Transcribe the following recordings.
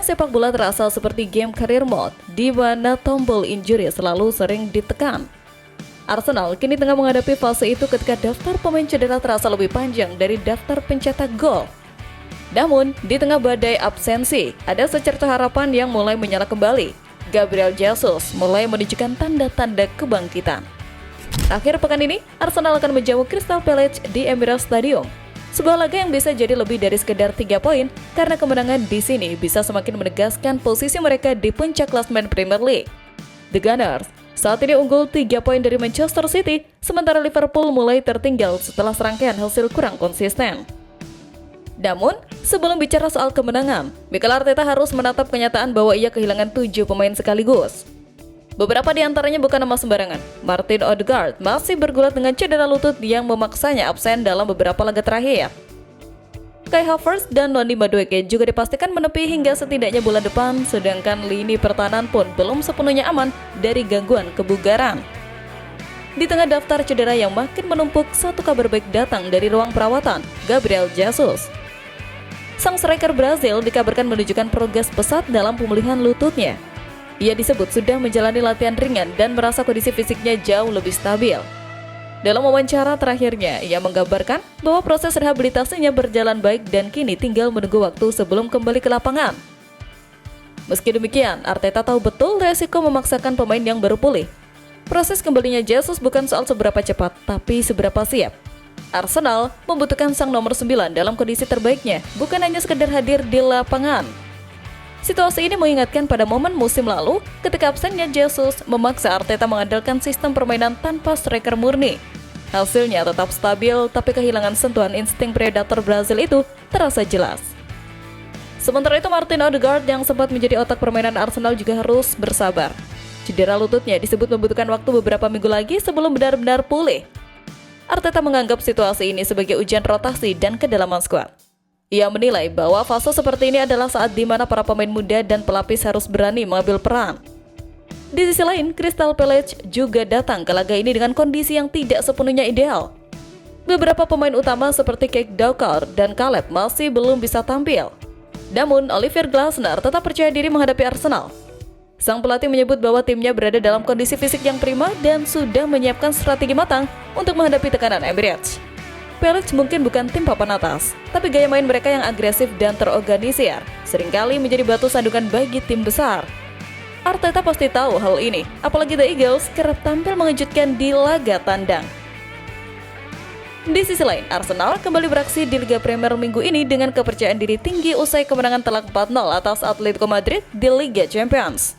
sepak bola terasa seperti game career mode, di mana tombol injury selalu sering ditekan. Arsenal kini tengah menghadapi fase itu ketika daftar pemain cedera terasa lebih panjang dari daftar pencetak gol. Namun, di tengah badai absensi, ada secerca harapan yang mulai menyala kembali. Gabriel Jesus mulai menunjukkan tanda-tanda kebangkitan. Akhir pekan ini, Arsenal akan menjamu Crystal Palace di Emirates Stadium. Sebuah laga yang bisa jadi lebih dari sekedar 3 poin, karena kemenangan di sini bisa semakin menegaskan posisi mereka di puncak klasemen Premier League. The Gunners saat ini unggul 3 poin dari Manchester City, sementara Liverpool mulai tertinggal setelah serangkaian hasil kurang konsisten. Namun, sebelum bicara soal kemenangan, Mikel Arteta harus menatap kenyataan bahwa ia kehilangan 7 pemain sekaligus. Beberapa di antaranya bukan nama sembarangan. Martin Odegaard masih bergulat dengan cedera lutut yang memaksanya absen dalam beberapa laga terakhir. Kai Havertz dan Noni Madueke juga dipastikan menepi hingga setidaknya bulan depan, sedangkan lini pertahanan pun belum sepenuhnya aman dari gangguan kebugaran. Di tengah daftar cedera yang makin menumpuk, satu kabar baik datang dari ruang perawatan, Gabriel Jesus. Sang striker Brazil dikabarkan menunjukkan progres pesat dalam pemulihan lututnya. Ia disebut sudah menjalani latihan ringan dan merasa kondisi fisiknya jauh lebih stabil. Dalam wawancara terakhirnya, ia menggambarkan bahwa proses rehabilitasinya berjalan baik dan kini tinggal menunggu waktu sebelum kembali ke lapangan. Meski demikian, Arteta tahu betul resiko memaksakan pemain yang baru pulih. Proses kembalinya Jesus bukan soal seberapa cepat, tapi seberapa siap. Arsenal membutuhkan sang nomor 9 dalam kondisi terbaiknya, bukan hanya sekedar hadir di lapangan. Situasi ini mengingatkan pada momen musim lalu ketika absennya Jesus memaksa Arteta mengandalkan sistem permainan tanpa striker murni. Hasilnya tetap stabil, tapi kehilangan sentuhan insting predator Brazil itu terasa jelas. Sementara itu, Martin Odegaard yang sempat menjadi otak permainan Arsenal juga harus bersabar. Cedera lututnya disebut membutuhkan waktu beberapa minggu lagi sebelum benar-benar pulih. Arteta menganggap situasi ini sebagai ujian rotasi dan kedalaman skuad. Ia menilai bahwa fase seperti ini adalah saat di mana para pemain muda dan pelapis harus berani mengambil peran. Di sisi lain, Crystal Palace juga datang ke laga ini dengan kondisi yang tidak sepenuhnya ideal. Beberapa pemain utama seperti Keke Dougall dan Caleb masih belum bisa tampil. Namun, Olivier Glasner tetap percaya diri menghadapi Arsenal. Sang pelatih menyebut bahwa timnya berada dalam kondisi fisik yang prima dan sudah menyiapkan strategi matang untuk menghadapi tekanan Emirates. Palace mungkin bukan tim papan atas, tapi gaya main mereka yang agresif dan terorganisir seringkali menjadi batu sandungan bagi tim besar. Arteta pasti tahu hal ini, apalagi The Eagles kerap tampil mengejutkan di laga tandang. Di sisi lain, Arsenal kembali beraksi di Liga Premier minggu ini dengan kepercayaan diri tinggi usai kemenangan telak 4-0 atas Atletico Madrid di Liga Champions.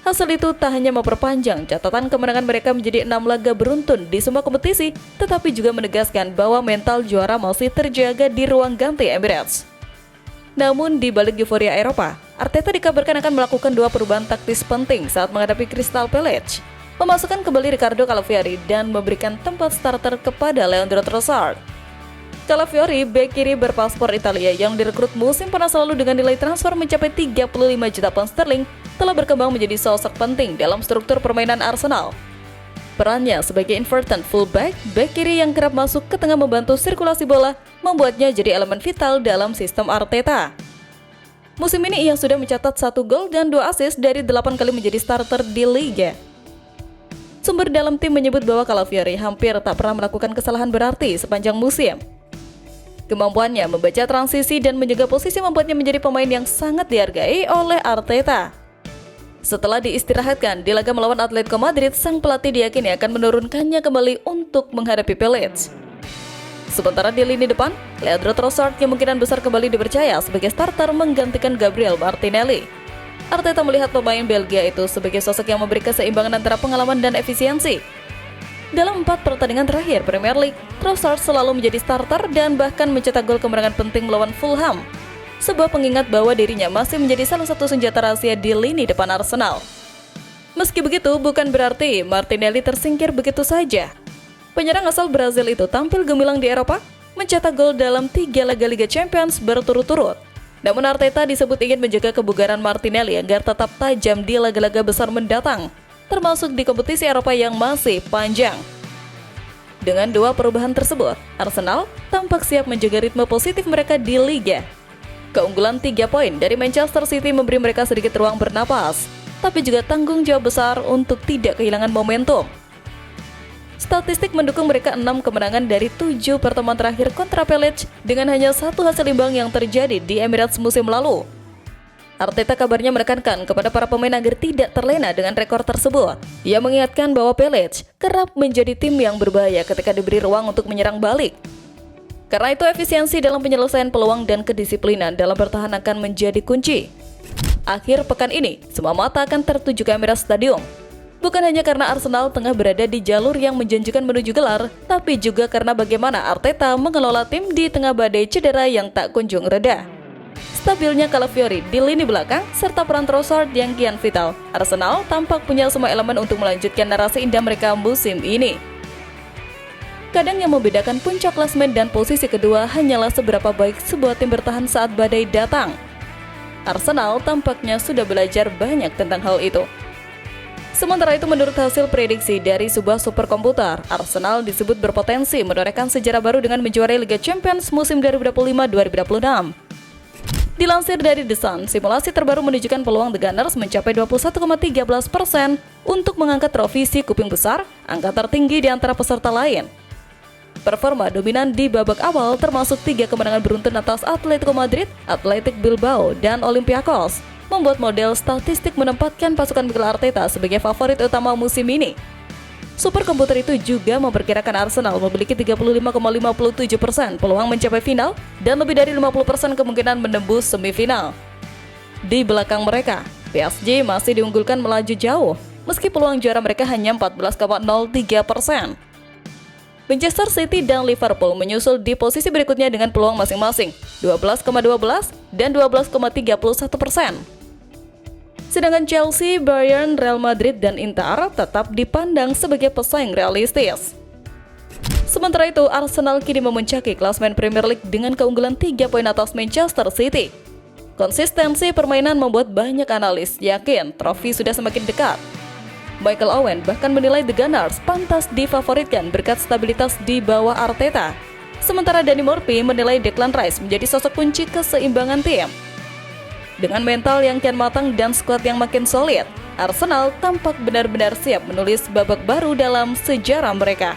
Hasil itu tak hanya memperpanjang catatan kemenangan mereka menjadi 6 laga beruntun di semua kompetisi, tetapi juga menegaskan bahwa mental juara masih terjaga di ruang ganti Emirates. Namun di balik euforia Eropa, Arteta dikabarkan akan melakukan 2 perubahan taktis penting saat menghadapi Crystal Palace. Memasukkan kembali Ricardo Calafiori dan memberikan tempat starter kepada Leandro Trossard. Calafiori, bek kiri berpaspor Italia yang direkrut musim panas lalu dengan nilai transfer mencapai 35 juta pound sterling, telah berkembang menjadi sosok penting dalam struktur permainan Arsenal. Perannya sebagai inverted fullback, bek kiri yang kerap masuk ke tengah membantu sirkulasi bola, membuatnya jadi elemen vital dalam sistem Arteta. Musim ini ia sudah mencatat 1 gol dan 2 assist dari 8 kali menjadi starter di Liga. Sumber dalam tim menyebut bahwa Calafiori hampir tak pernah melakukan kesalahan berarti sepanjang musim. Kemampuannya membaca transisi dan menjaga posisi membuatnya menjadi pemain yang sangat dihargai oleh Arteta. Setelah diistirahatkan di laga melawan Atletico Madrid, sang pelatih diyakini akan menurunkannya kembali untuk menghadapi Palace. Sementara di lini depan, Leandro Trossard kemungkinan besar kembali dipercaya sebagai starter menggantikan Gabriel Martinelli. Arteta melihat pemain Belgia itu sebagai sosok yang memberi keseimbangan antara pengalaman dan efisiensi. Dalam 4 pertandingan terakhir Premier League, Trossard selalu menjadi starter dan bahkan mencetak gol kemenangan penting melawan Fulham. Sebuah pengingat bahwa dirinya masih menjadi salah satu senjata rahasia di lini depan Arsenal. Meski begitu, bukan berarti Martinelli tersingkir begitu saja. Penyerang asal Brazil itu tampil gemilang di Eropa, mencetak gol dalam 3 laga Liga Champions berturut-turut. Namun Arteta disebut ingin menjaga kebugaran Martinelli agar tetap tajam di laga-laga besar mendatang, termasuk di kompetisi Eropa yang masih panjang. Dengan 2 perubahan tersebut, Arsenal tampak siap menjaga ritme positif mereka di Liga. Keunggulan 3 poin dari Manchester City memberi mereka sedikit ruang bernapas, tapi juga tanggung jawab besar untuk tidak kehilangan momentum. Statistik mendukung mereka 6 kemenangan dari 7 pertemuan terakhir kontra Palace dengan hanya 1 hasil imbang yang terjadi di Emirates musim lalu. Arteta kabarnya menekankan kepada para pemain agar tidak terlena dengan rekor tersebut. Ia mengingatkan bahwa Palace kerap menjadi tim yang berbahaya ketika diberi ruang untuk menyerang balik. Karena itu efisiensi dalam penyelesaian peluang dan kedisiplinan dalam bertahan akan menjadi kunci. Akhir pekan ini, semua mata akan tertuju ke Emirates Stadium. Bukan hanya karena Arsenal tengah berada di jalur yang menjanjikan menuju gelar, tapi juga karena bagaimana Arteta mengelola tim di tengah badai cedera yang tak kunjung reda. Stabilnya Calafiori di lini belakang, serta peran Trossard yang kian vital, Arsenal tampak punya semua elemen untuk melanjutkan narasi indah mereka musim ini. Kadang yang membedakan puncak klasemen dan posisi kedua hanyalah seberapa baik sebuah tim bertahan saat badai datang. Arsenal tampaknya sudah belajar banyak tentang hal itu. Sementara itu, menurut hasil prediksi dari sebuah superkomputer, Arsenal disebut berpotensi menorehkan sejarah baru dengan menjuarai Liga Champions musim 2025-2026. Dilansir dari The Sun, simulasi terbaru menunjukkan peluang The Gunners mencapai 21,13% untuk mengangkat trofi si kuping besar, angka tertinggi di antara peserta lain. Performa dominan di babak awal termasuk 3 kemenangan beruntun atas Atletico Madrid, Athletic Bilbao, dan Olympiakos, membuat model statistik menempatkan pasukan Mikel Arteta sebagai favorit utama musim ini. Superkomputer itu juga memperkirakan Arsenal memiliki 35,57% peluang mencapai final dan lebih dari 50% kemungkinan menembus semifinal. Di belakang mereka, PSG masih diunggulkan melaju jauh, meski peluang juara mereka hanya 14,03%. Manchester City dan Liverpool menyusul di posisi berikutnya dengan peluang masing-masing 12,12 dan 12,31%. Sedangkan Chelsea, Bayern, Real Madrid, dan Inter tetap dipandang sebagai pesaing realistis. Sementara itu, Arsenal kini memuncaki klasemen Premier League dengan keunggulan 3 poin atas Manchester City. Konsistensi permainan membuat banyak analis yakin trofi sudah semakin dekat. Michael Owen bahkan menilai The Gunners pantas difavoritkan berkat stabilitas di bawah Arteta. Sementara Danny Murphy menilai Declan Rice menjadi sosok kunci keseimbangan tim. Dengan mental yang kian matang dan skuad yang makin solid, Arsenal tampak benar-benar siap menulis babak baru dalam sejarah mereka.